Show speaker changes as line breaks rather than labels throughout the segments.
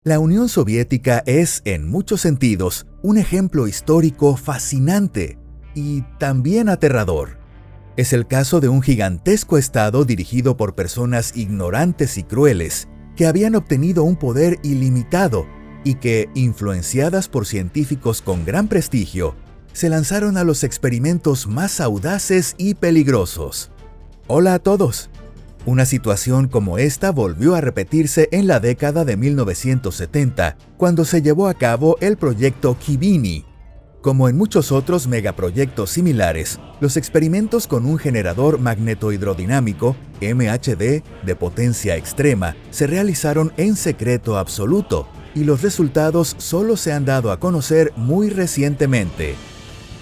La Unión Soviética es, en muchos sentidos, un ejemplo histórico fascinante y también aterrador. Es el caso de un gigantesco estado dirigido por personas ignorantes y crueles que habían obtenido un poder ilimitado y que, influenciadas por científicos con gran prestigio, se lanzaron a los experimentos más audaces y peligrosos. Hola a todos. Una situación como esta volvió a repetirse en la década de 1970, cuando se llevó a cabo el proyecto Kivini. Como en muchos otros megaproyectos similares, los experimentos con un generador magnetohidrodinámico, MHD, de potencia extrema, se realizaron en secreto absoluto, y los resultados solo se han dado a conocer muy recientemente.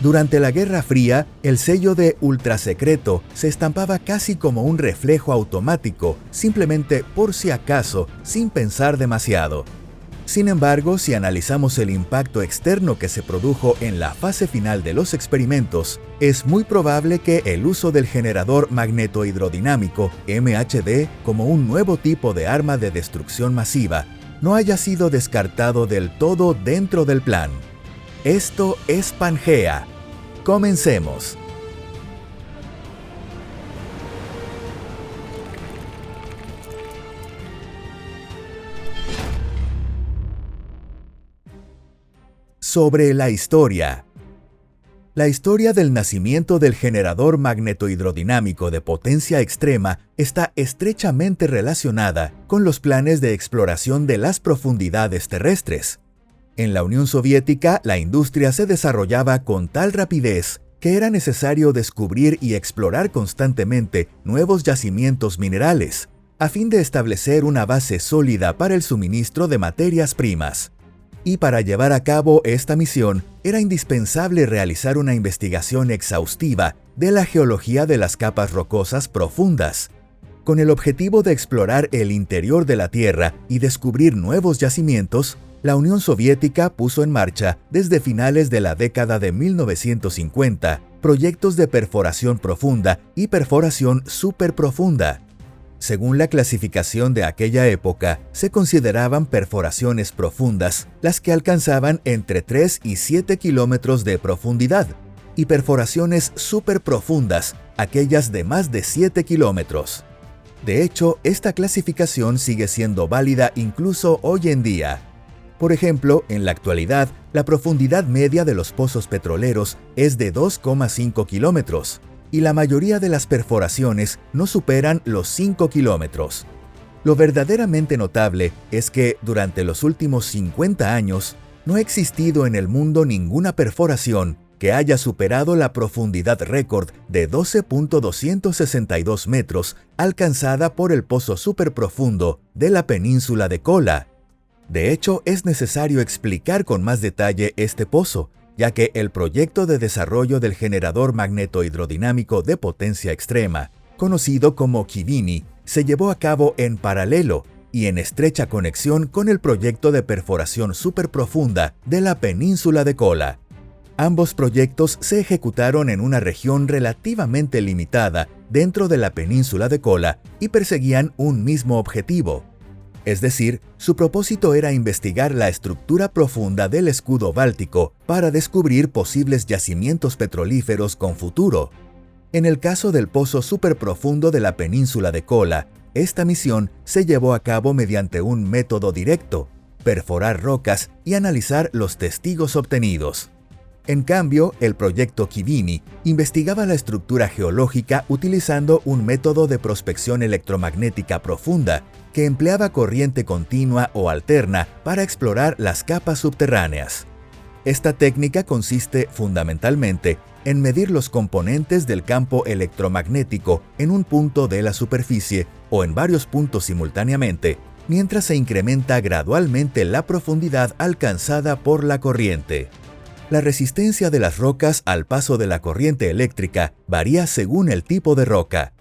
Durante la Guerra Fría, el sello de ultrasecreto se estampaba casi como un reflejo automático, simplemente por si acaso, sin pensar demasiado. Sin embargo, si analizamos el impacto externo que se produjo en la fase final de los experimentos, es muy probable que el uso del generador magnetohidrodinámico, MHD, como un nuevo tipo de arma de destrucción masiva, no haya sido descartado del todo dentro del plan. Esto es Pangea. Comencemos. Sobre la historia. La historia del nacimiento del generador magnetohidrodinámico de potencia extrema está estrechamente relacionada con los planes de exploración de las profundidades terrestres. En la Unión Soviética, la industria se desarrollaba con tal rapidez que era necesario descubrir y explorar constantemente nuevos yacimientos minerales, a fin de establecer una base sólida para el suministro de materias primas. Y para llevar a cabo esta misión, era indispensable realizar una investigación exhaustiva de la geología de las capas rocosas profundas, con el objetivo de explorar el interior de la Tierra y descubrir nuevos yacimientos. La Unión Soviética puso en marcha, desde finales de la década de 1950, proyectos de perforación profunda y perforación superprofunda. Según la clasificación de aquella época, se consideraban perforaciones profundas las que alcanzaban entre 3 y 7 kilómetros de profundidad, y perforaciones superprofundas, aquellas de más de 7 kilómetros. De hecho, esta clasificación sigue siendo válida incluso hoy en día. Por ejemplo, en la actualidad, la profundidad media de los pozos petroleros es de 2,5 kilómetros, y la mayoría de las perforaciones no superan los 5 kilómetros. Lo verdaderamente notable es que, durante los últimos 50 años, no ha existido en el mundo ninguna perforación que haya superado la profundidad récord de 12.262 metros alcanzada por el pozo superprofundo de la península de Kola. De hecho, es necesario explicar con más detalle este pozo, ya que el proyecto de desarrollo del generador magnetohidrodinámico de potencia extrema, conocido como Kivini, se llevó a cabo en paralelo y en estrecha conexión con el proyecto de perforación superprofunda de la península de Kola. Ambos proyectos se ejecutaron en una región relativamente limitada dentro de la península de Kola y perseguían un mismo objetivo. Es decir, su propósito era investigar la estructura profunda del escudo báltico para descubrir posibles yacimientos petrolíferos con futuro. En el caso del pozo superprofundo de la península de Kola, esta misión se llevó a cabo mediante un método directo: perforar rocas y analizar los testigos obtenidos. En cambio, el proyecto Kivini investigaba la estructura geológica utilizando un método de prospección electromagnética profunda que empleaba corriente continua o alterna para explorar las capas subterráneas. Esta técnica consiste fundamentalmente en medir los componentes del campo electromagnético en un punto de la superficie o en varios puntos simultáneamente, mientras se incrementa gradualmente la profundidad alcanzada por la corriente. La resistencia de las rocas al paso de la corriente eléctrica varía según el tipo de roca.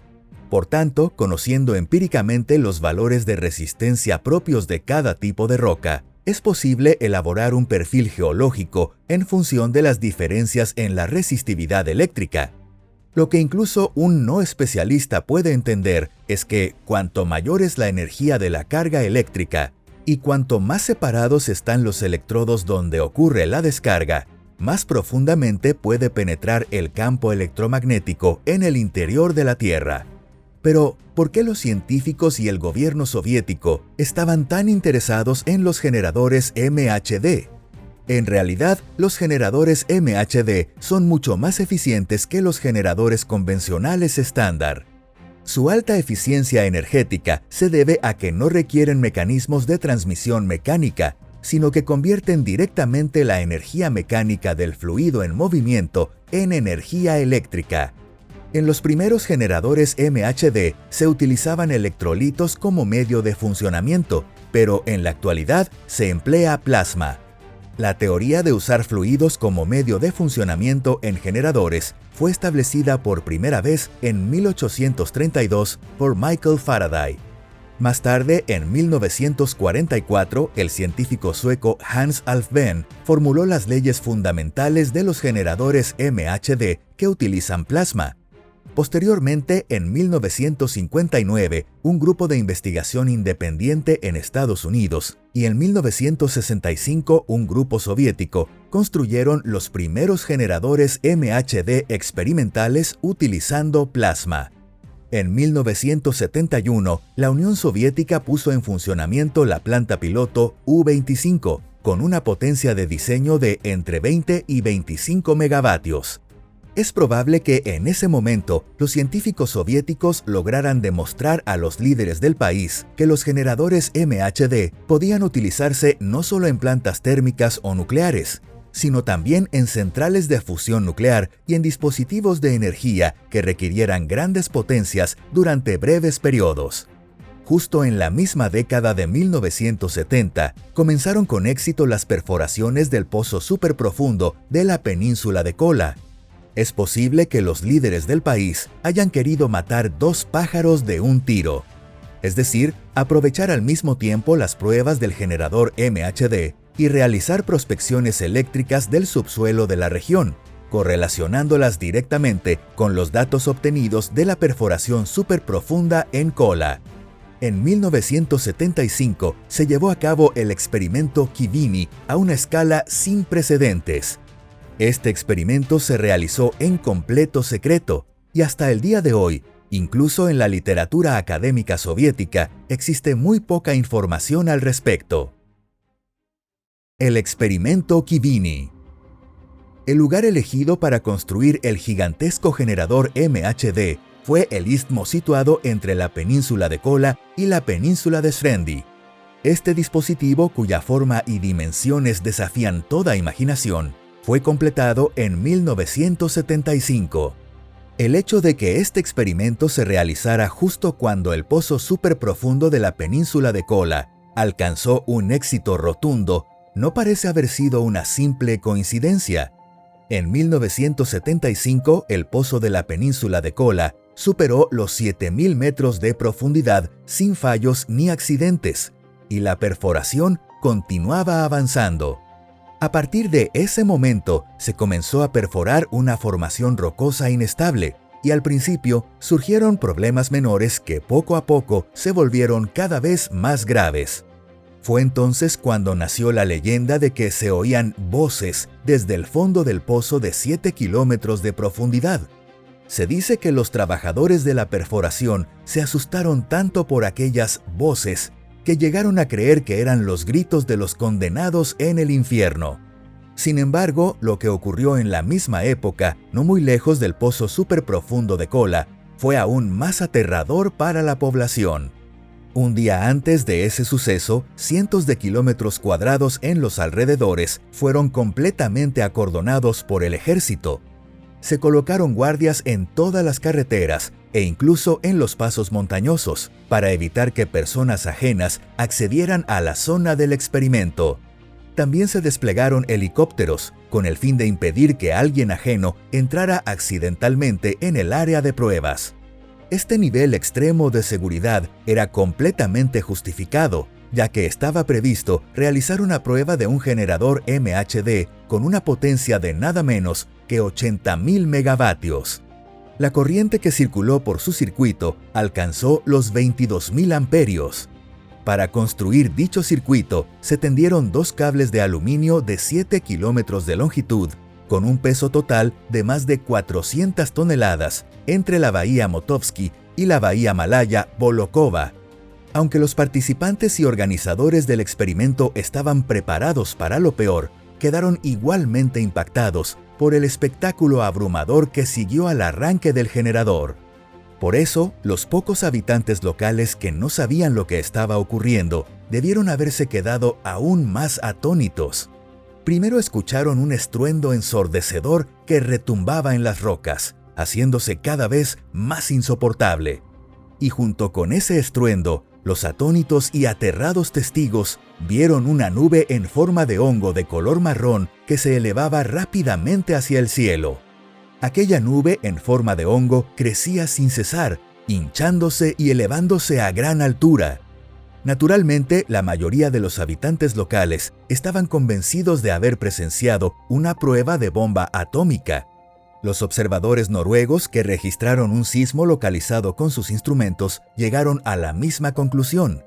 Por tanto, conociendo empíricamente los valores de resistencia propios de cada tipo de roca, es posible elaborar un perfil geológico en función de las diferencias en la resistividad eléctrica. Lo que incluso un no especialista puede entender es que cuanto mayor es la energía de la carga eléctrica, Y cuanto más separados están los electrodos donde ocurre la descarga, más profundamente puede penetrar el campo electromagnético en el interior de la Tierra. Pero, ¿por qué los científicos y el gobierno soviético estaban tan interesados en los generadores MHD? En realidad, los generadores MHD son mucho más eficientes que los generadores convencionales estándar. Su alta eficiencia energética se debe a que no requieren mecanismos de transmisión mecánica, sino que convierten directamente la energía mecánica del fluido en movimiento en energía eléctrica. En los primeros generadores MHD se utilizaban electrolitos como medio de funcionamiento, pero en la actualidad se emplea plasma. La teoría de usar fluidos como medio de funcionamiento en generadores fue establecida por primera vez en 1832 por Michael Faraday. Más tarde, en 1944, el científico sueco Hans Alfvén formuló las leyes fundamentales de los generadores MHD que utilizan plasma. Posteriormente, en 1959, un grupo de investigación independiente en Estados Unidos y en 1965 un grupo soviético construyeron los primeros generadores MHD experimentales utilizando plasma. En 1971, la Unión Soviética puso en funcionamiento la planta piloto U-25 con una potencia de diseño de entre 20 y 25 megavatios. Es probable que en ese momento los científicos soviéticos lograran demostrar a los líderes del país que los generadores MHD podían utilizarse no solo en plantas térmicas o nucleares, sino también en centrales de fusión nuclear y en dispositivos de energía que requirieran grandes potencias durante breves periodos. Justo en la misma década de 1970, comenzaron con éxito las perforaciones del pozo superprofundo de la península de Kola. Es posible que los líderes del país hayan querido matar dos pájaros de un tiro, es decir, aprovechar al mismo tiempo las pruebas del generador MHD y realizar prospecciones eléctricas del subsuelo de la región, correlacionándolas directamente con los datos obtenidos de la perforación superprofunda en Kola. En 1975 se llevó a cabo el experimento Kivini a una escala sin precedentes. Este experimento se realizó en completo secreto y hasta el día de hoy, incluso en la literatura académica soviética, existe muy poca información al respecto. El experimento Kivini. El lugar elegido para construir el gigantesco generador MHD fue el istmo situado entre la península de Kola y la península de Srendí. Este dispositivo, cuya forma y dimensiones desafían toda imaginación, fue completado en 1975. El hecho de que este experimento se realizara justo cuando el pozo superprofundo de la península de Kola alcanzó un éxito rotundo no parece haber sido una simple coincidencia. En 1975, el pozo de la península de Kola superó los 7.000 metros de profundidad sin fallos ni accidentes, y la perforación continuaba avanzando. A partir de ese momento, se comenzó a perforar una formación rocosa inestable, y al principio surgieron problemas menores que poco a poco se volvieron cada vez más graves. Fue entonces cuando nació la leyenda de que se oían voces desde el fondo del pozo de 7 kilómetros de profundidad. Se dice que los trabajadores de la perforación se asustaron tanto por aquellas voces que llegaron a creer que eran los gritos de los condenados en el infierno. Sin embargo, lo que ocurrió en la misma época, no muy lejos del pozo superprofundo de Kola, fue aún más aterrador para la población. Un día antes de ese suceso, cientos de kilómetros cuadrados en los alrededores fueron completamente acordonados por el ejército. Se colocaron guardias en todas las carreteras e incluso en los pasos montañosos para evitar que personas ajenas accedieran a la zona del experimento. También se desplegaron helicópteros con el fin de impedir que alguien ajeno entrara accidentalmente en el área de pruebas. Este nivel extremo de seguridad era completamente justificado, ya que estaba previsto realizar una prueba de un generador MHD con una potencia de nada menos que 80.000 megavatios. La corriente que circuló por su circuito alcanzó los 22.000 amperios. Para construir dicho circuito, se tendieron 2 cables de aluminio de 7 kilómetros de longitud, con un peso total de más de 400 toneladas, entre la bahía Motovsky y la bahía malaya Bolokova. Aunque los participantes y organizadores del experimento estaban preparados para lo peor, quedaron igualmente impactados por el espectáculo abrumador que siguió al arranque del generador. Por eso, los pocos habitantes locales que no sabían lo que estaba ocurriendo debieron haberse quedado aún más atónitos. Primero escucharon un estruendo ensordecedor que retumbaba en las rocas, haciéndose cada vez más insoportable. Y junto con ese estruendo, los atónitos y aterrados testigos vieron una nube en forma de hongo de color marrón que se elevaba rápidamente hacia el cielo. Aquella nube en forma de hongo crecía sin cesar, hinchándose y elevándose a gran altura. Naturalmente, la mayoría de los habitantes locales estaban convencidos de haber presenciado una prueba de bomba atómica. Los observadores noruegos que registraron un sismo localizado con sus instrumentos llegaron a la misma conclusión.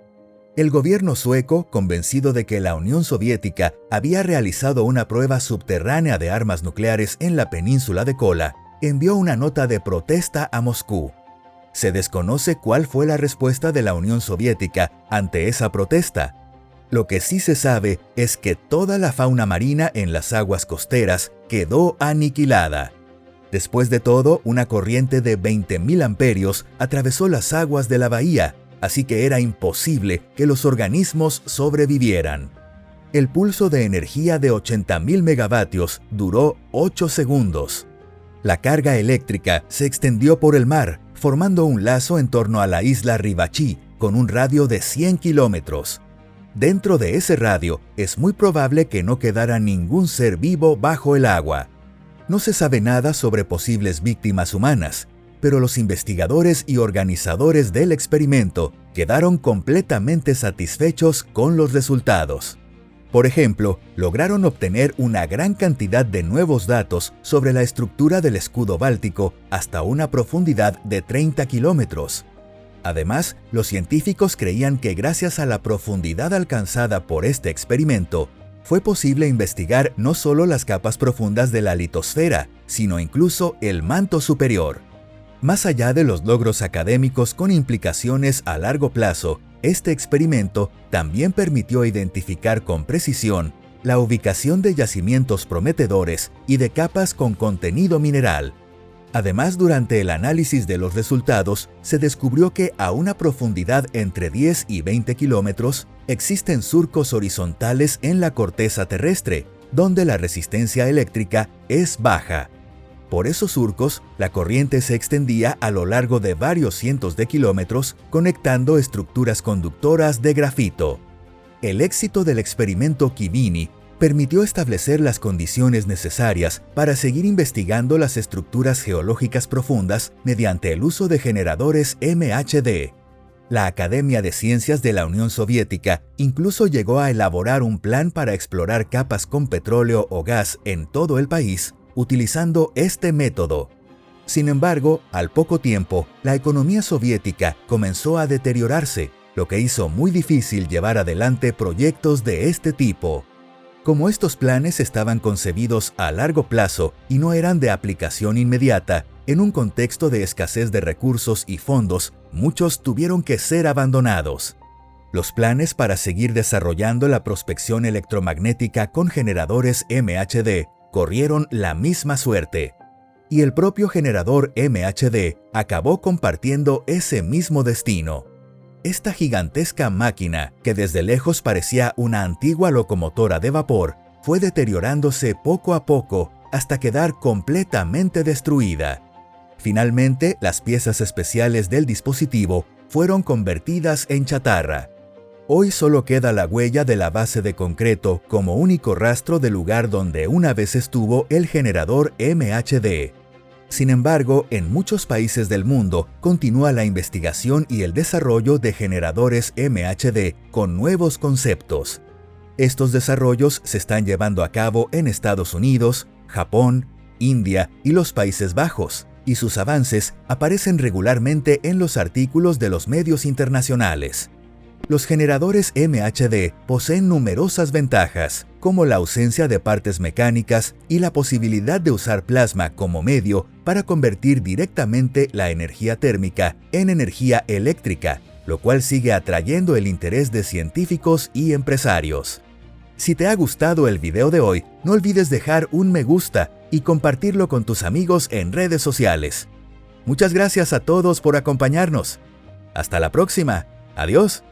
El gobierno sueco, convencido de que la Unión Soviética había realizado una prueba subterránea de armas nucleares en la península de Kola, envió una nota de protesta a Moscú. Se desconoce cuál fue la respuesta de la Unión Soviética ante esa protesta. Lo que sí se sabe es que toda la fauna marina en las aguas costeras quedó aniquilada. Después de todo, una corriente de 20.000 amperios atravesó las aguas de la bahía, así que era imposible que los organismos sobrevivieran. El pulso de energía de 80.000 megavatios duró 8 segundos. La carga eléctrica se extendió por el mar, formando un lazo en torno a la isla Ribachi, con un radio de 100 kilómetros. Dentro de ese radio, es muy probable que no quedara ningún ser vivo bajo el agua. No se sabe nada sobre posibles víctimas humanas, pero los investigadores y organizadores del experimento quedaron completamente satisfechos con los resultados. Por ejemplo, lograron obtener una gran cantidad de nuevos datos sobre la estructura del escudo báltico hasta una profundidad de 30 kilómetros. Además, los científicos creían que gracias a la profundidad alcanzada por este experimento, fue posible investigar no solo las capas profundas de la litosfera, sino incluso el manto superior. Más allá de los logros académicos con implicaciones a largo plazo, este experimento también permitió identificar con precisión la ubicación de yacimientos prometedores y de capas con contenido mineral. Además, durante el análisis de los resultados, se descubrió que a una profundidad entre 10 y 20 kilómetros existen surcos horizontales en la corteza terrestre, donde la resistencia eléctrica es baja. Por esos surcos, la corriente se extendía a lo largo de varios cientos de kilómetros, conectando estructuras conductoras de grafito. El éxito del experimento Kivini permitió establecer las condiciones necesarias para seguir investigando las estructuras geológicas profundas mediante el uso de generadores MHD. La Academia de Ciencias de la Unión Soviética incluso llegó a elaborar un plan para explorar capas con petróleo o gas en todo el país, utilizando este método. Sin embargo, al poco tiempo, la economía soviética comenzó a deteriorarse, lo que hizo muy difícil llevar adelante proyectos de este tipo. Como estos planes estaban concebidos a largo plazo y no eran de aplicación inmediata, en un contexto de escasez de recursos y fondos, muchos tuvieron que ser abandonados. Los planes para seguir desarrollando la prospección electromagnética con generadores MHD corrieron la misma suerte. Y el propio generador MHD acabó compartiendo ese mismo destino. Esta gigantesca máquina, que desde lejos parecía una antigua locomotora de vapor, fue deteriorándose poco a poco hasta quedar completamente destruida. Finalmente, las piezas especiales del dispositivo fueron convertidas en chatarra. Hoy solo queda la huella de la base de concreto como único rastro del lugar donde una vez estuvo el generador MHD. Sin embargo, en muchos países del mundo continúa la investigación y el desarrollo de generadores MHD con nuevos conceptos. Estos desarrollos se están llevando a cabo en Estados Unidos, Japón, India y los Países Bajos, y sus avances aparecen regularmente en los artículos de los medios internacionales. Los generadores MHD poseen numerosas ventajas, como la ausencia de partes mecánicas y la posibilidad de usar plasma como medio para convertir directamente la energía térmica en energía eléctrica, lo cual sigue atrayendo el interés de científicos y empresarios. Si te ha gustado el video de hoy, no olvides dejar un me gusta y compartirlo con tus amigos en redes sociales. Muchas gracias a todos por acompañarnos. Hasta la próxima. Adiós.